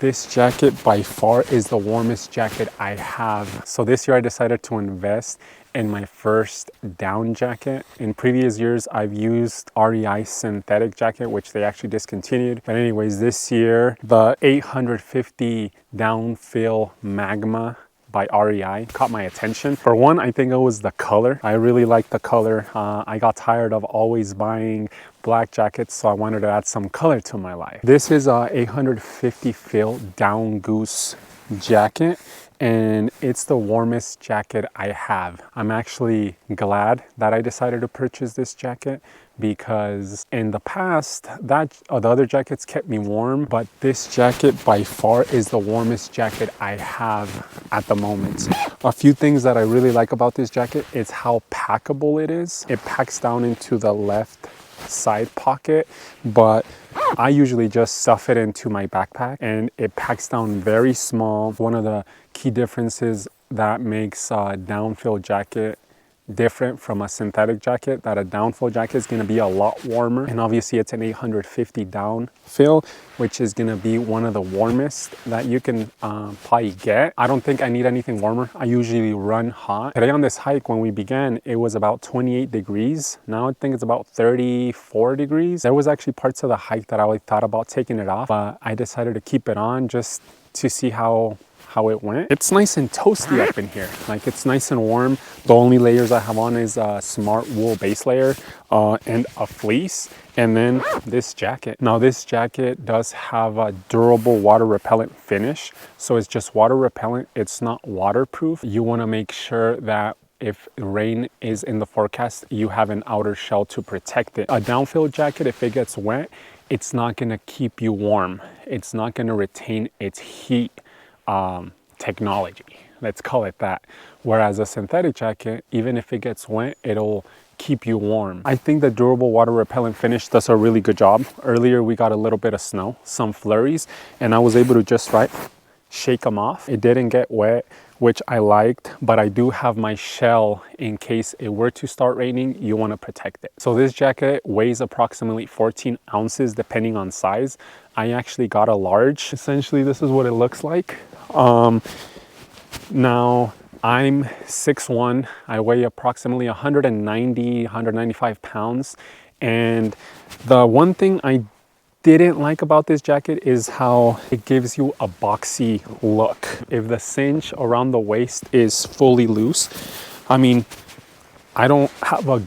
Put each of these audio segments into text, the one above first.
This jacket by far is the warmest jacket I have. So this year I decided to invest in my first down jacket. In previous years, I've used REI synthetic jacket, which they actually discontinued. But anyways, this year, the 850 down fill Magma by REI caught my attention. For one, I think it was the color. I really like the color. I got tired of always buying black jackets, so I wanted to add some color to my life. This is a 850 fill down goose jacket, and it's the warmest jacket I have. I'm actually glad that I decided to purchase this jacket because in the past, the other jackets kept me warm, but this jacket by far is the warmest jacket I have at the moment. A few things that I really like about this jacket is how packable it is. It packs down into the left side pocket, but I usually just stuff it into my backpack and it packs down very small. One of the key differences that makes a downfill jacket different from a synthetic jacket, that a downfill jacket is going to be a lot warmer, and obviously it's an 850 downfill, which is going to be one of the warmest that you can probably get. I don't think I need anything warmer. I usually run hot. Today on this hike, when we began, it was about 28 degrees. Now I think it's about 34 degrees. There was actually parts of the hike that I thought about taking it off, but I decided to keep it on just to see how it went. It's nice and toasty up in here. Like, it's nice and warm. The only layers I have on is a smart wool base layer and a fleece, and then this jacket. Now this jacket does have a durable water repellent finish, so it's just water repellent. It's not waterproof. You want to make sure that if rain is in the forecast, you have an outer shell to protect it. A downfill jacket, if it gets wet, it's not going to keep you warm. It's not going to retain its heat technology, let's call it that. Whereas a synthetic jacket, even if it gets wet, it'll keep you warm. I think the durable water repellent finish does a really good job. Earlier we got a little bit of snow, some flurries, and I was able to just shake them off. It didn't get wet, which I liked, but I do have my shell in case it were to start raining. You want to protect it. So this jacket weighs approximately 14 ounces depending on size. I actually got a large. Essentially, this is what it looks like. Now I'm 6'1", I weigh approximately 190, 195 pounds. And the one thing I didn't like about this jacket is how it gives you a boxy look. If the cinch around the waist is fully loose, I mean, I don't have a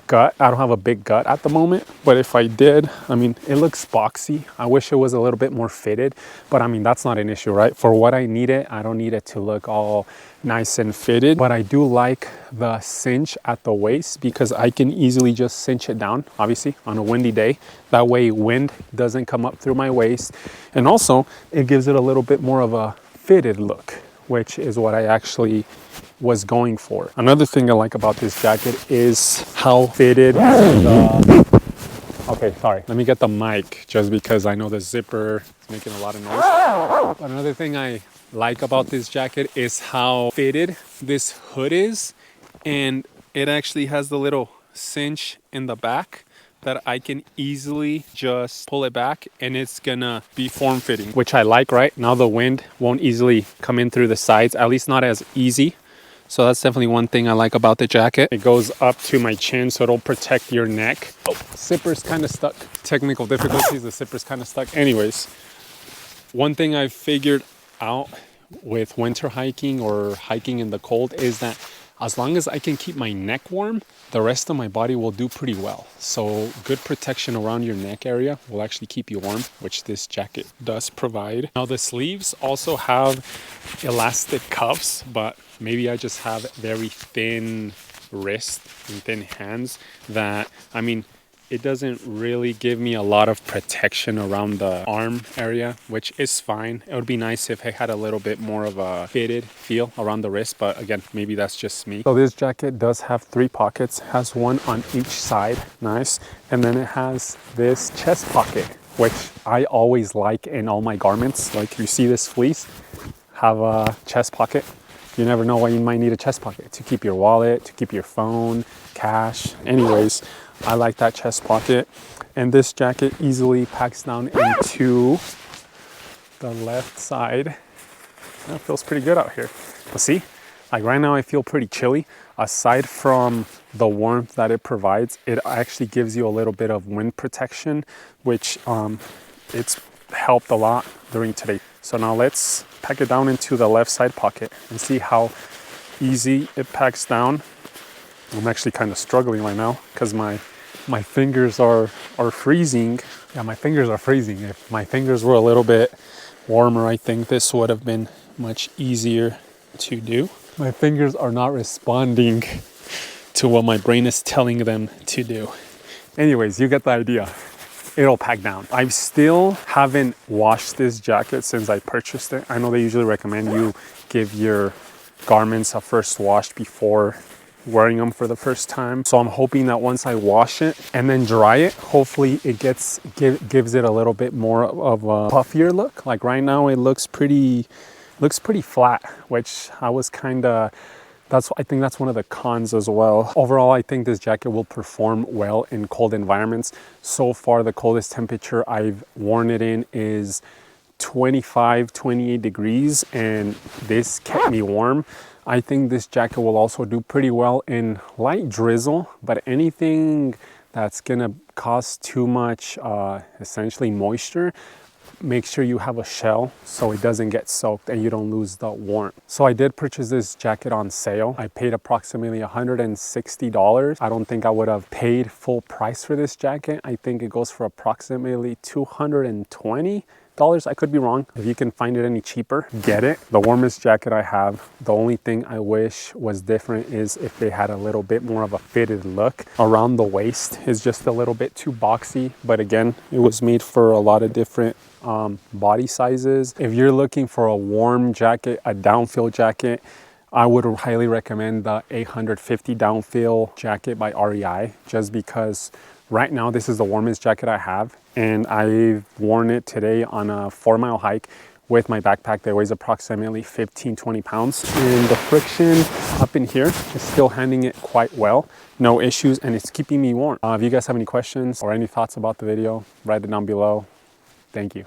big gut at the moment, but if I did, I mean, it looks boxy. I wish it was a little bit more fitted, but I mean, that's not an issue, right? For what I need it, I don't need it to look all nice and fitted, but I do like the cinch at the waist because I can easily just cinch it down, obviously, on a windy day. That way wind doesn't come up through my waist. And also, it gives it a little bit more of a fitted look, which is what I actually was going for. Another thing I like about this jacket is how fitted okay, sorry, let me get the mic just because I know the zipper is making a lot of noise. But another thing I like about this jacket is how fitted this hood is, and it actually has the little cinch in the back that I can easily just pull it back and it's gonna be form-fitting, which I like. Right now the wind won't easily come in through the sides, at least not as easy. So that's definitely one thing I like about the jacket. It goes up to my chin, so it'll protect your neck. Oh, zipper's kind of stuck. Technical difficulties, the zipper's kind of stuck. Anyways, one thing I've figured out with winter hiking or hiking in the cold is that as long as I can keep my neck warm, the rest of my body will do pretty well. So good protection around your neck area will actually keep you warm, which this jacket does provide. Now the sleeves also have elastic cuffs, but maybe I just have very thin wrists and thin hands that, I mean, it doesn't really give me a lot of protection around the arm area, which is fine. It would be nice if it had a little bit more of a fitted feel around the wrist, but again, maybe that's just me. So this jacket does have 3 pockets, has one on each side, nice. And then it has this chest pocket, which I always like in all my garments. Like you see this fleece, have a chest pocket. You never know when you might need a chest pocket to keep your wallet, to keep your phone, cash. Anyways, I like that chest pocket. And this jacket easily packs down into the left side. That feels pretty good out here. But see, like right now I feel pretty chilly. Aside from the warmth that it provides, it actually gives you a little bit of wind protection, which it's helped a lot during today. So now let's pack it down into the left side pocket and see how easy it packs down. I'm actually kind of struggling right now because my fingers are freezing. Yeah, my fingers are freezing. If my fingers were a little bit warmer, I think this would have been much easier to do. My fingers are not responding to what my brain is telling them to do. Anyways, you get the idea. It'll pack down. I still haven't washed this jacket since I purchased it. I know they usually recommend you give your garments a first wash before wearing them for the first time. So I'm hoping that once I wash it and then dry it, hopefully it gives it a little bit more of a puffier look. Like right now it looks pretty flat, which I was kind of, I think that's one of the cons as well. Overall, I think this jacket will perform well in cold environments. So far, the coldest temperature I've worn it in is 25, 28 degrees, and this kept me warm. I think this jacket will also do pretty well in light drizzle, but anything that's gonna cause too much, essentially moisture, make sure you have a shell so it doesn't get soaked and you don't lose the warmth. So I did purchase this jacket on sale. I paid approximately $160. I don't think I would have paid full price for this jacket. I think it goes for approximately $220. I could be wrong. If you can find it any cheaper, get it. The warmest jacket I have. The only thing I wish was different is if they had a little bit more of a fitted look. Around the waist is just a little bit too boxy, but again, it was made for a lot of different body sizes. If you're looking for a warm jacket, a downfill jacket, I would highly recommend the 850 downfill jacket by REI, just because right now this is the warmest jacket I have, and I've worn it today on a 4-mile hike with my backpack that weighs approximately 15-20 pounds, and the friction up in here is still handling it quite well. No issues, and it's keeping me warm. If you guys have any questions or any thoughts about the video, write it down below. Thank you.